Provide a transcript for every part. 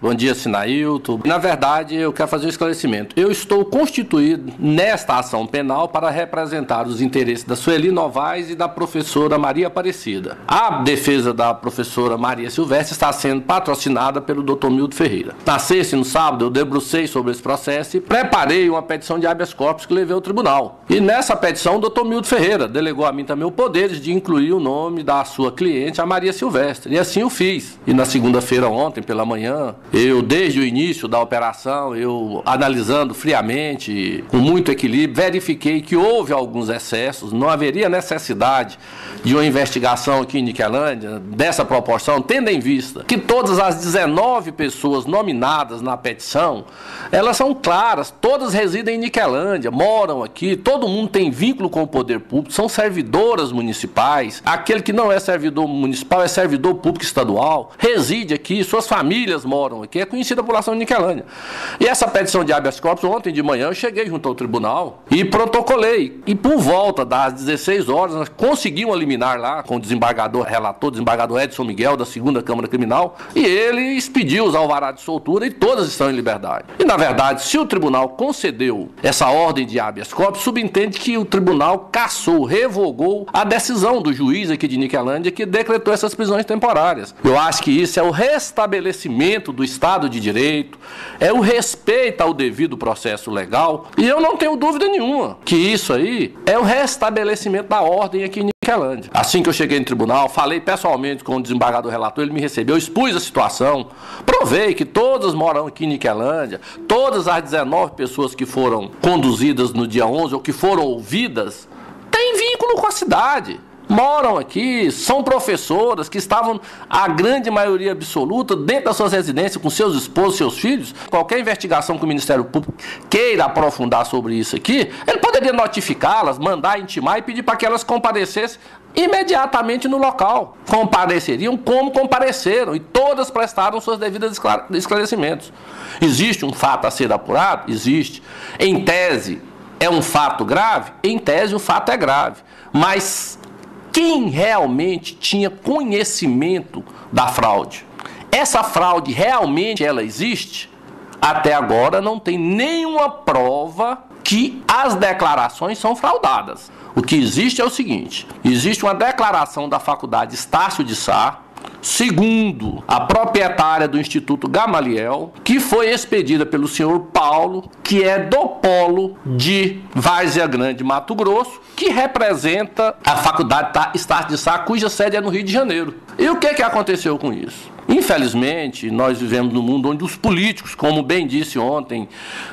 Bom dia, Sinailton. Na verdade, eu quero fazer um esclarecimento. Eu estou constituído nesta ação penal para representar os interesses da Sueli Novaes e da professora Maria Aparecida. A defesa da professora Maria Silvestre está sendo patrocinada pelo Dr. Milton Ferreira. Na sexta e no sábado, eu debrucei sobre esse processo e preparei uma petição de habeas corpus que levei ao tribunal. E nessa petição, o Dr. Milton Ferreira delegou a mim também o poder de incluir o nome da sua cliente, a Maria Silvestre. E assim eu fiz. E na segunda-feira, ontem, pela manhã, eu, desde o início da operação, eu analisando friamente, com muito equilíbrio, verifiquei que houve alguns excessos, não haveria necessidade de uma investigação aqui em Niquelândia, dessa proporção, tendo em vista que todas as 19 pessoas nominadas na petição, elas são claras, todas residem em Niquelândia, moram aqui, todo mundo tem vínculo com o poder público, são servidoras municipais, aquele que não é servidor municipal é servidor público estadual, reside aqui, suas famílias moram aqui, é conhecida a população de Niquelândia. E essa petição de habeas corpus, ontem de manhã, eu cheguei junto ao tribunal e protocolei. E por volta das 16 horas, nós conseguimos eliminar lá com o desembargador relator, desembargador Edson Miguel, da 2ª Câmara Criminal, e ele expediu os alvarás de soltura e todas estão em liberdade. E, na verdade, se o tribunal concedeu essa ordem de habeas corpus, subentende que o tribunal cassou, revogou a decisão do juiz aqui de Niquelândia que decretou essas prisões temporárias. Eu acho que isso é o restabelecimento do Estado de Direito, é o respeito ao devido processo legal, e eu não tenho dúvida nenhuma que isso aí é o restabelecimento da ordem aqui em Niquelândia. Assim que eu cheguei no tribunal, falei pessoalmente com o desembargador relator, ele me recebeu, expus a situação, provei que todas moram aqui em Niquelândia, todas as 19 pessoas que foram conduzidas no dia 11 ou que foram ouvidas, têm vínculo com a cidade. Moram aqui, são professoras que estavam, a grande maioria absoluta, dentro das suas residências, com seus esposos, seus filhos. Qualquer investigação que o Ministério Público queira aprofundar sobre isso aqui, ele poderia notificá-las, mandar intimar e pedir para que elas comparecessem imediatamente no local. Compareceriam como compareceram e todas prestaram seus devidos esclarecimentos. Existe um fato a ser apurado? Existe. Em tese, é um fato grave? Em tese, o fato é grave. Mas quem realmente tinha conhecimento da fraude? Essa fraude realmente ela existe? Até agora não tem nenhuma prova que as declarações são fraudadas. O que existe é o seguinte: existe uma declaração da Faculdade Estácio de Sá, segundo a proprietária do Instituto Gamaliel, que foi expedida pelo senhor Paulo, que é do polo de Várzea Grande, Mato Grosso, que representa a Faculdade Estácio de Sá, cuja sede é no Rio de Janeiro. E o que aconteceu com isso? Infelizmente, nós vivemos num mundo onde os políticos, como bem disse ontem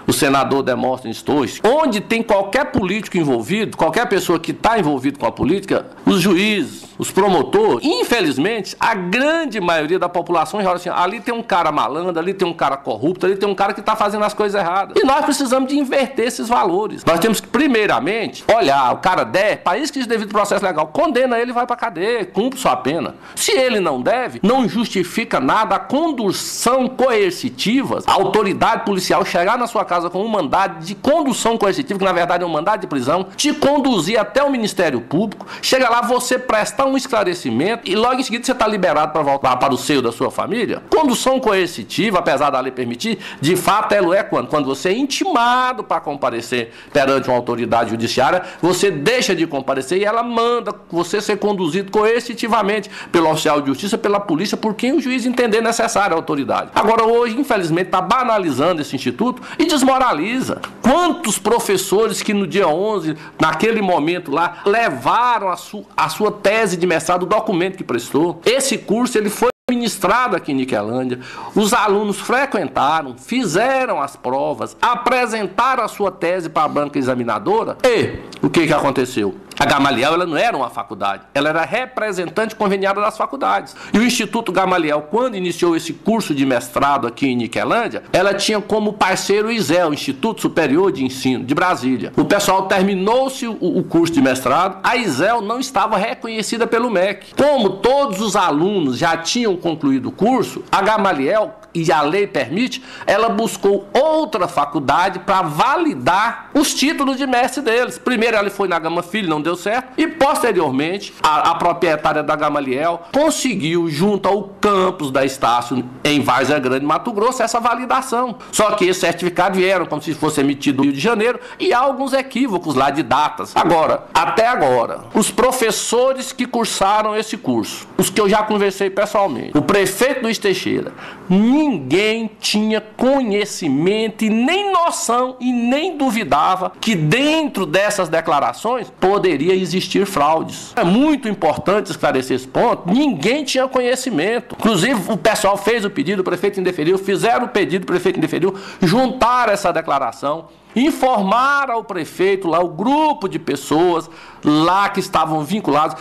o senador Demóstenes Torres, onde tem qualquer político envolvido, qualquer pessoa que está envolvida com a política, os juízes, os promotores, infelizmente, a grande maioria da população já olha assim, ali tem um cara malandro, ali tem um cara corrupto, ali tem um cara que está fazendo as coisas erradas. E nós precisamos de inverter esses valores. Nós temos que, primeiramente, olhar, o cara deve, país que devido processo legal, condena ele e vai para a cadeia, cumpre sua pena. Se ele não deve, não justifica nada a condução coercitiva, a autoridade policial chegar na sua casa com um mandado de condução coercitiva, que na verdade é um mandado de prisão, te conduzir até o Ministério Público, chega lá, você prestar um esclarecimento e logo em seguida você está liberado para voltar para o seio da sua família. Condução coercitiva, apesar da lei permitir, de fato ela é quando você é intimado para comparecer perante uma autoridade judiciária, você deixa de comparecer e ela manda você ser conduzido coercitivamente pelo oficial de justiça, pela polícia, por quem o juiz entender necessária a autoridade. Agora, hoje, infelizmente, está banalizando esse instituto e desmoraliza. Quantos professores que no dia 11, naquele momento lá, levaram a sua tese de mestrado, o documento que prestou. Esse curso ele foi ministrado aqui em Niquelândia, os alunos frequentaram, fizeram as provas, apresentaram a sua tese para a banca examinadora e o que aconteceu? A Gamaliel ela não era uma faculdade, ela era representante conveniada das faculdades. E o Instituto Gamaliel, quando iniciou esse curso de mestrado aqui em Niquelândia, ela tinha como parceiro o ISEL, Instituto Superior de Ensino, de Brasília. O pessoal terminou-se o curso de mestrado, a ISEL não estava reconhecida pelo MEC. Como todos os alunos já tinham concluído o curso, a Gamaliel, e a lei permite, ela buscou outra faculdade para validar os títulos de mestre deles. Primeiro ela foi na Gama Filho, não deu certo, e posteriormente a proprietária da Gamaliel conseguiu, junto ao campus da Estácio em Várzea Grande, Mato Grosso, essa validação. Só que esse certificado vieram como se fosse emitido no Rio de Janeiro, e há alguns equívocos lá de datas. Agora, até agora, os professores que cursaram esse curso, os que eu já conversei pessoalmente, o prefeito Luiz Teixeira, ninguém tinha conhecimento e nem noção e nem duvidava que dentro dessas declarações poderia existir fraudes. É muito importante esclarecer esse ponto. Ninguém tinha conhecimento. Inclusive, o pessoal fez o pedido, o prefeito indeferiu, fizeram o pedido, o prefeito indeferiu, juntaram essa declaração, informar ao prefeito lá, o grupo de pessoas lá que estavam vinculados,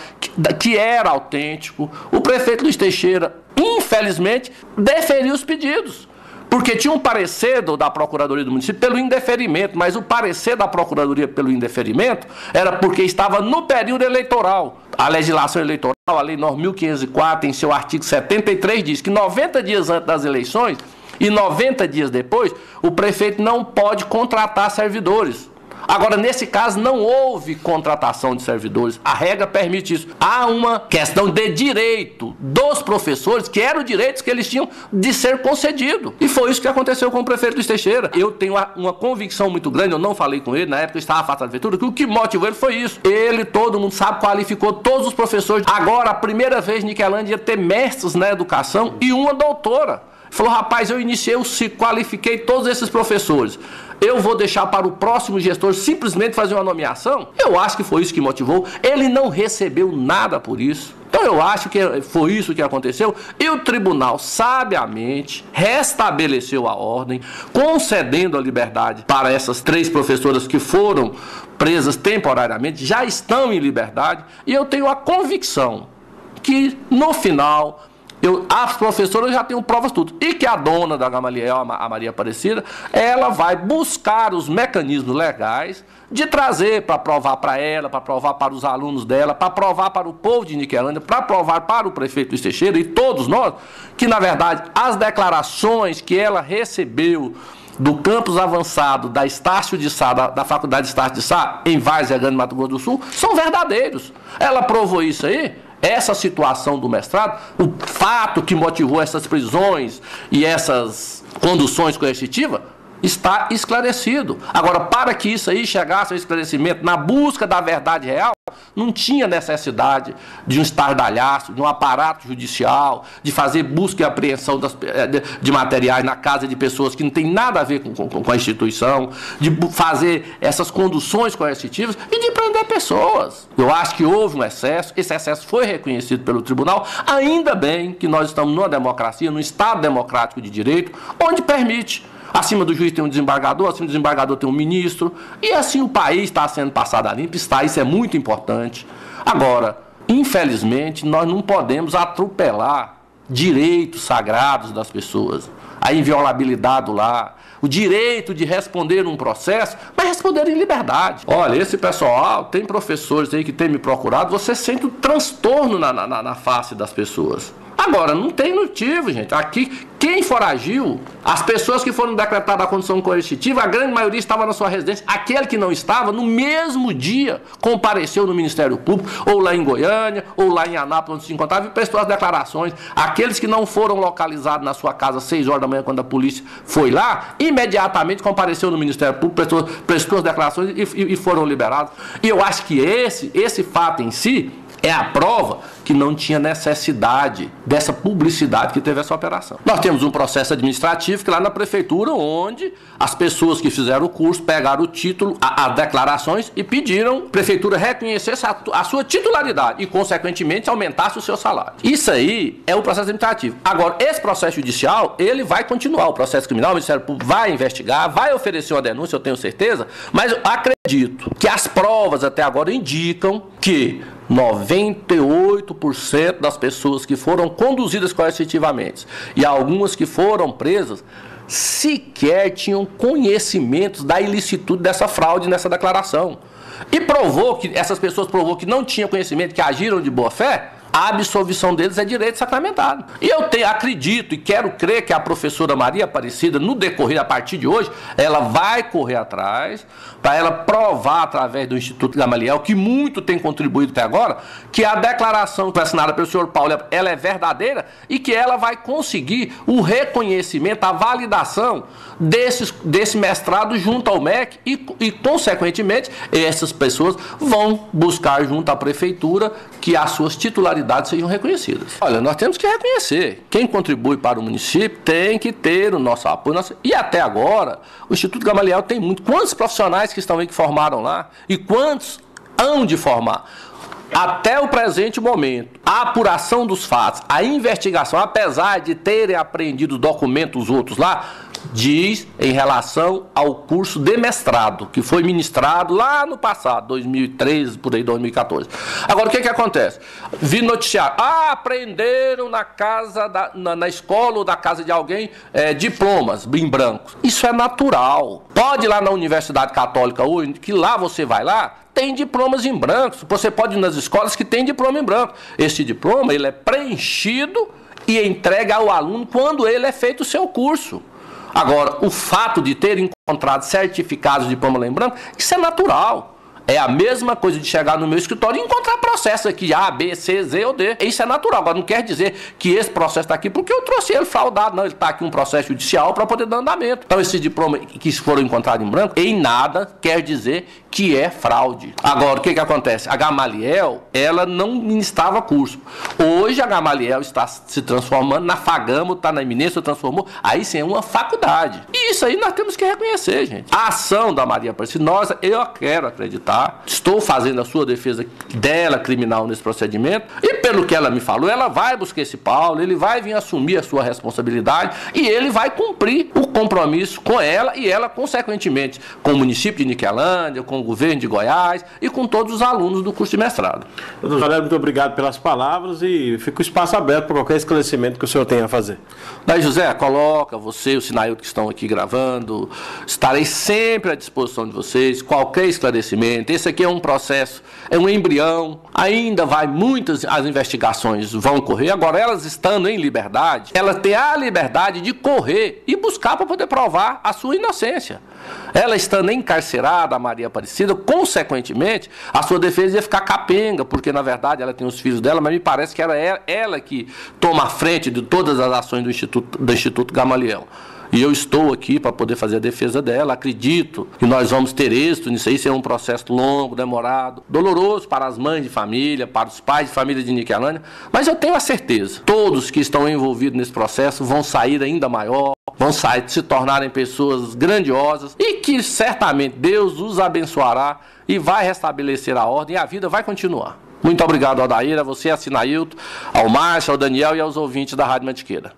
que era autêntico. O prefeito Luiz Teixeira, infelizmente, deferiu os pedidos, porque tinha um parecer da Procuradoria do Município pelo indeferimento, mas o parecer da Procuradoria pelo indeferimento era porque estava no período eleitoral. A legislação eleitoral, a Lei 9.504, em seu artigo 73, diz que 90 dias antes das eleições e 90 dias depois, o prefeito não pode contratar servidores. Agora, nesse caso, não houve contratação de servidores. A regra permite isso. Há uma questão de direito dos professores, que eram direitos que eles tinham de ser concedido. E foi isso que aconteceu com o prefeito Luiz Teixeira. Eu tenho uma convicção muito grande, eu não falei com ele, na época eu estava afastado da prefeitura, que o que motivou ele foi isso. Ele, todo mundo sabe, qualificou todos os professores. Agora, a primeira vez, Niquelândia ia ter mestres na educação e uma doutora. Falou, rapaz, eu iniciei o ciclo, qualifiquei todos esses professores. Eu vou deixar para o próximo gestor simplesmente fazer uma nomeação? Eu acho que foi isso que motivou. Ele não recebeu nada por isso. Então eu acho que foi isso que aconteceu. E o tribunal, sabiamente, restabeleceu a ordem, concedendo a liberdade para essas 3 professoras que foram presas temporariamente, já estão em liberdade. E eu tenho a convicção que, no final, as professoras já têm provas tudo. E que a dona da Gamaliel, a Maria Aparecida, ela vai buscar os mecanismos legais de trazer para provar para ela, para provar para os alunos dela, para provar para o povo de Niquelândia, para provar para o prefeito Luiz Teixeira e todos nós, que na verdade as declarações que ela recebeu do campus avançado da Estácio de Sá, da Faculdade Estácio de Sá, em Várzea Grande, Mato Grosso do Sul, são verdadeiros. Ela provou isso aí. Essa situação do mestrado, o fato que motivou essas prisões e essas conduções coercitivas, está esclarecido. Agora, para que isso aí chegasse ao esclarecimento na busca da verdade real, não tinha necessidade de um estardalhaço, de um aparato judicial, de fazer busca e apreensão de materiais na casa de pessoas que não tem nada a ver com a instituição, de fazer essas conduções coercitivas e de prender pessoas. Eu acho que houve um excesso, esse excesso foi reconhecido pelo tribunal, ainda bem que nós estamos numa democracia, num Estado democrático de direito, onde permite. Acima do juiz tem um desembargador, acima do desembargador tem um ministro, e assim o país está sendo passado a limpo, isso é muito importante. Agora, infelizmente, nós não podemos atropelar direitos sagrados das pessoas, a inviolabilidade do lar, o direito de responder um processo, mas responder em liberdade. Olha, esse pessoal, tem professores aí que tem me procurado, você sente um transtorno na face das pessoas. Agora, não tem motivo, gente. Aqui, quem foragiu, as pessoas que foram decretadas a condição coercitiva, a grande maioria estava na sua residência. Aquele que não estava, no mesmo dia, compareceu no Ministério Público, ou lá em Goiânia, ou lá em Anápolis, onde se encontrava, e prestou as declarações. Aqueles que não foram localizados na sua casa às 6 horas da manhã, quando a polícia foi lá, imediatamente compareceu no Ministério Público, prestou as declarações e foram liberados. E eu acho que esse fato em si é a prova que não tinha necessidade dessa publicidade que teve essa operação. Nós temos um processo administrativo que lá na prefeitura, onde as pessoas que fizeram o curso pegaram o título, as declarações e pediram que a prefeitura reconhecesse a sua titularidade e, consequentemente, aumentasse o seu salário. Isso aí é o processo administrativo. Agora, esse processo judicial, ele vai continuar. O processo criminal, o Ministério Público vai investigar, vai oferecer uma denúncia, eu tenho certeza, mas eu acredito que as provas até agora indicam que 98% das pessoas que foram conduzidas coercitivamente e algumas que foram presas sequer tinham conhecimentos da ilicitude dessa fraude nessa declaração. E essas pessoas provou que não tinham conhecimento, que agiram de boa fé. a absolvição deles é direito sacramentado. E eu acredito e quero crer que a professora Maria Aparecida, no decorrer, a partir de hoje, ela vai correr atrás para ela provar através do Instituto Gamaliel, que muito tem contribuído até agora, que a declaração que foi assinada pelo senhor Paulo, ela é verdadeira e que ela vai conseguir o reconhecimento, a validação desse mestrado junto ao MEC e, consequentemente, essas pessoas vão buscar junto à prefeitura que as suas titularidades sejam reconhecidas. Olha, nós temos que reconhecer. Quem contribui para o município tem que ter o nosso apoio. E até agora, o Instituto Gamaliel tem muito. Quantos profissionais que estão aí que formaram lá? E quantos hão de formar? Até o presente momento, a apuração dos fatos, a investigação, apesar de terem apreendido documentos outros lá, diz em relação ao curso de mestrado, que foi ministrado lá no passado, 2013, por aí, 2014. Agora, o que acontece? Vi noticiar, apreenderam na escola ou na casa de alguém diplomas em branco. Isso é natural. Pode ir lá na Universidade Católica hoje, que lá você vai lá, tem diplomas em branco. Você pode ir nas escolas que tem diploma em branco. Esse diploma, ele é preenchido e entregue ao aluno quando ele é feito o seu curso. Agora, o fato de ter encontrado certificados de diploma lá em branco, isso é natural. É a mesma coisa de chegar no meu escritório e encontrar processo aqui, A, B, C, Z ou D. Isso é natural. Agora, não quer dizer que esse processo está aqui porque eu trouxe ele fraudado. Não, ele está aqui um processo judicial para poder dar andamento. Então, esses diplomas que foram encontrados em branco, em nada quer dizer que é fraude. Agora, o que acontece? A Gamaliel, ela não ministrava curso. Hoje, a Gamaliel está se transformando na Fagamo, está na iminência, transformou. Aí sim, é uma faculdade. E isso aí nós temos que reconhecer, gente. A ação da Maria Aparecida, eu quero acreditar. Estou fazendo a sua defesa dela criminal nesse procedimento e pelo que ela me falou, ela vai buscar esse Paulo, ele vai vir assumir a sua responsabilidade e ele vai cumprir o compromisso com ela e ela, consequentemente, com o município de Niquelândia, com o governo de Goiás e com todos os alunos do curso de mestrado. Doutor Valério, muito obrigado pelas palavras e fica o espaço aberto para qualquer esclarecimento que o senhor tenha a fazer. Daí, José, coloca você e o Sinailton que estão aqui gravando, estarei sempre à disposição de vocês, qualquer esclarecimento. Esse aqui é um processo, é um embrião, ainda as investigações vão correr, agora elas estando em liberdade, ela tem a liberdade de correr e buscar para poder provar a sua inocência. Ela estando encarcerada, a Maria Aparecida, consequentemente, a sua defesa ia ficar capenga, porque na verdade ela tem os filhos dela, mas me parece que era ela que toma a frente de todas as ações do Instituto Gamaliel. E eu estou aqui para poder fazer a defesa dela. Acredito que nós vamos ter êxito nisso aí. Isso é um processo longo, demorado, doloroso para as mães de família, para os pais de família de Niquelândia. Mas eu tenho a certeza, todos que estão envolvidos nesse processo vão sair ainda maior, vão se tornarem pessoas grandiosas e que certamente Deus os abençoará e vai restabelecer a ordem e a vida vai continuar. Muito obrigado, Aldair, a você, a Sinailton, ao Márcio, ao Daniel e aos ouvintes da Rádio Mantiqueira.